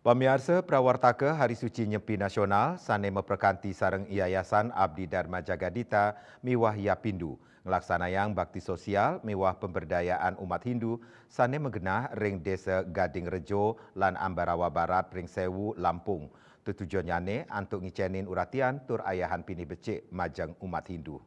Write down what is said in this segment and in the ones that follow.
Pemirsa Prawartaka Hari Suci Nyepi Nasional sane memperkanti sareng Yayasan Abdi Dharma Jagadita miwah Yapindu ngelaksanayang bakti sosial miwah pemberdayaan umat Hindu sane menggenah ring desa Gading Rejo lan Ambarawa Barat ring Sewu Lampung. Tujuannya untuk ngicenin uratian tur ayahan pini becik majang umat Hindu.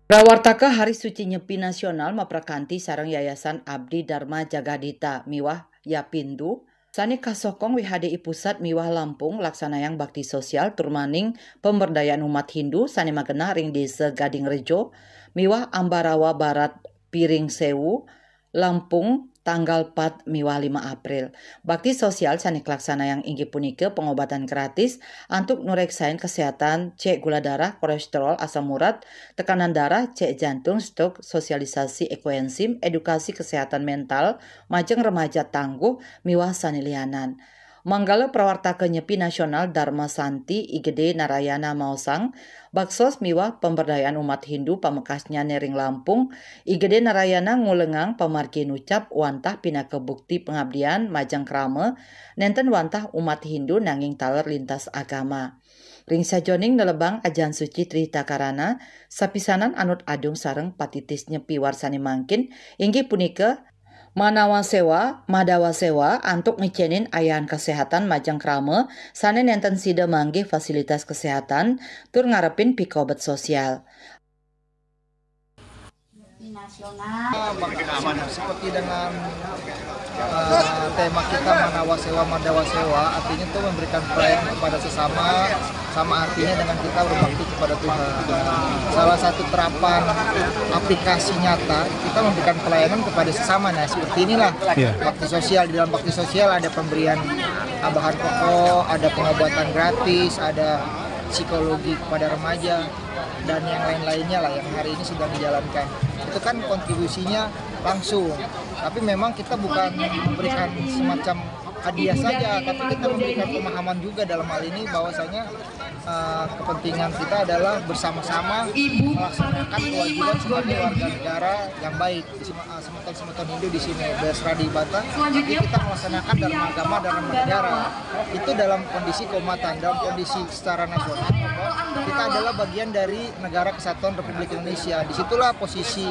Prawartaka Hari Suci Nyepi Nasional memperkanti sareng Yayasan Abdi Dharma Jagadita miwah Yapindu sani kasokong WHDI Pusat miwah Lampung laksanayang bakti sosial turmaning pemberdayaan umat Hindu sani magena ring desa Gading Rejo miwah Ambarawa Barat Piring Sewu Lampung tanggal 4 miwah 5 April. Bakti sosial sani laksana yang inggih punika pengobatan gratis untuk nureksain kesehatan cek gula darah, kolesterol, asam urat, tekanan darah, cek jantung, stroke, sosialisasi ekoenzim, edukasi kesehatan mental, majeng remaja tangguh, miwah sani lianan. Manggala Prawartaka Nyepi Nasional Dharma Santi IGD Narayana Mausang, baksos miwah pemberdayaan umat Hindu pamekasnya nering Lampung, IGD Narayana ngulengang pamargi nucap wantah pina kebukti pengabdian majang krama, nenten wantah umat Hindu nanging taler lintas agama. Ring sajoning nelebang ajan suci Trita Karana, sapisanan anut adung sareng patitis nyepi warsani mangkin, inggih punika Madawa sewa untuk ngecenin ayahan kesehatan majang krama sane nenten sida manggih fasilitas kesehatan tur ngarepin pikobat sosial. Nasional seperti dengan tema kita Madawa sewa artinya itu memberikan pelayanan kepada sesama, sama artinya dengan kita berbakti kepada Tuhan. Salah satu terapan aplikasi nyata kita memberikan pelayanan kepada sesama. Nah seperti inilah bakti sosial. Di dalam bakti sosial ada pemberian bahan pokok, ada pengobatan gratis, ada psikologi kepada remaja dan yang lain-lainnya lah yang hari ini sedang dijalankan. Itu kan kontribusinya langsung, tapi memang kita bukan memberikan semacam hadiah saja, tapi kita memberikan pemahaman juga dalam hal ini bahwasanya kepentingan kita adalah bersama-sama melaksanakan kewajiban sebagai warga negara yang baik. Semeton Hindu di sini berserah di Batam, tapi kita melaksanakan dharma agama dalam negara itu dalam kondisi keumatan, dalam kondisi secara nasional. Kita adalah bagian dari Negara Kesatuan Republik Indonesia. Disitulah posisi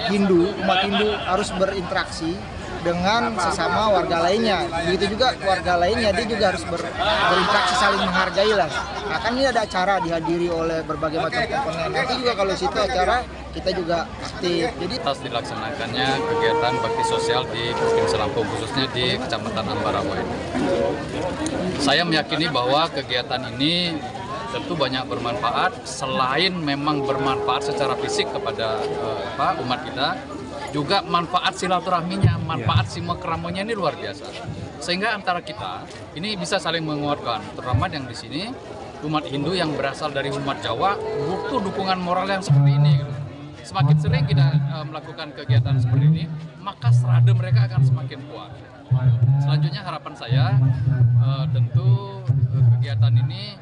Hindu, umat Hindu harus berinteraksi dengan sesama warga lainnya. Begitu juga warga lainnya, dia juga harus berinteraksi, saling menghargai lah. Nah kan ini ada acara dihadiri oleh berbagai macam komponen. Nanti juga kalau situ acara kita juga aktif. Jadi atas dilaksanakannya kegiatan bakti sosial di Provinsi Lampung, khususnya di Kecamatan Ambarawa ini. Saya meyakini bahwa kegiatan ini tentu banyak bermanfaat, selain memang bermanfaat secara fisik kepada umat kita, juga manfaat silaturahminya, manfaat simakramanya ini luar biasa. Sehingga antara kita ini bisa saling menguatkan, terutama yang di sini umat Hindu yang berasal dari umat Jawa butuh dukungan moral yang seperti ini. Semakin sering kita melakukan kegiatan seperti ini, maka serada mereka akan semakin kuat. Selanjutnya harapan saya tentu kegiatan ini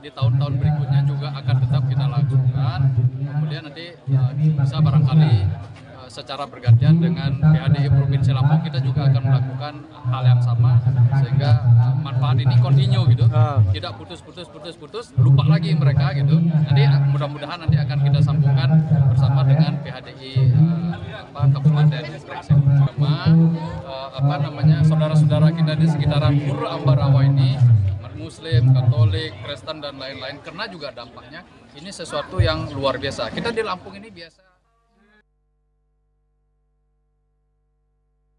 di tahun-tahun berikutnya juga akan tetap kita lakukan. Kemudian nanti bisa barangkali secara bergantian dengan PHDI Provinsi Lampung kita juga akan melakukan hal yang sama sehingga manfaat ini continue gitu, tidak putus, lupa lagi mereka gitu. Nanti mudah-mudahan nanti akan kita sambungkan bersama dengan PHDI Kabupaten saudara-saudara kita di sekitaran Pura Ambarawa ini, Muslim, Katolik, Kristen dan lain-lain, karena juga dampaknya ini sesuatu yang luar biasa. Kita di Lampung ini biasa.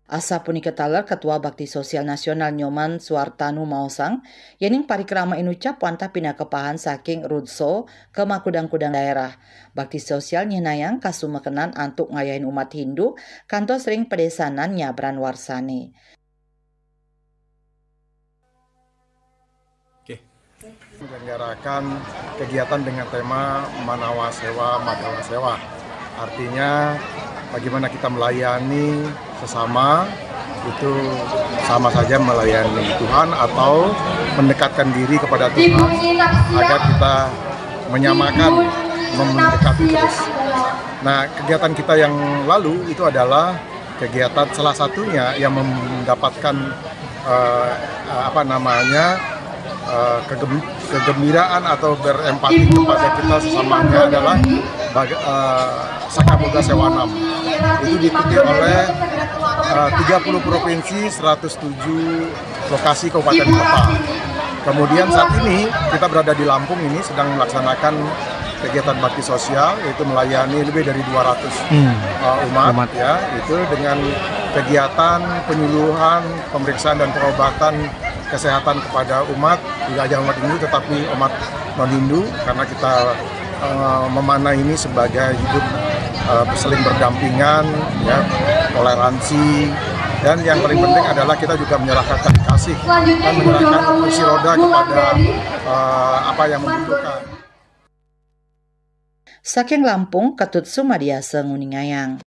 Asa punika taler Ketua Bakti Sosial Nasional Nyoman Suartanu Mausang, yening parikrama inucap wantah pindah kepahan saking Rudso ke makudang-kudang daerah. Bakti sosial nyenayang kasumekenan antuk ngayahin umat Hindu, kantos ring pedesanan nyabran warsane. Menyelenggarakan kegiatan dengan tema Madawa sewa. Artinya bagaimana kita melayani sesama itu sama saja melayani Tuhan atau mendekatkan diri kepada Tuhan agar kita menyamakan, mendekati terus. Nah kegiatan kita yang lalu itu adalah kegiatan salah satunya yang mendapatkan kegembiraan atau berempati kepada kita sesamanya adalah Sakaboga Sewa 6. Itu diikuti oleh 30 provinsi, 107 lokasi kabupaten kota. Kemudian saat ini kita berada di Lampung ini sedang melaksanakan kegiatan bakti sosial, yaitu melayani lebih dari 200 umat ya, itu dengan kegiatan penyuluhan, pemeriksaan dan pengobatan kesehatan kepada umat, tidak hanya umat Hindu tetapi umat non Hindu, karena kita memaknai ini sebagai hidup saling berdampingan, ya, toleransi, dan yang paling penting adalah kita juga menyerahkan kasih dan menyerahkan kursi roda kepada apa yang membutuhkan. Saking Lampung, Ketut Sumadiasa Nguningayang.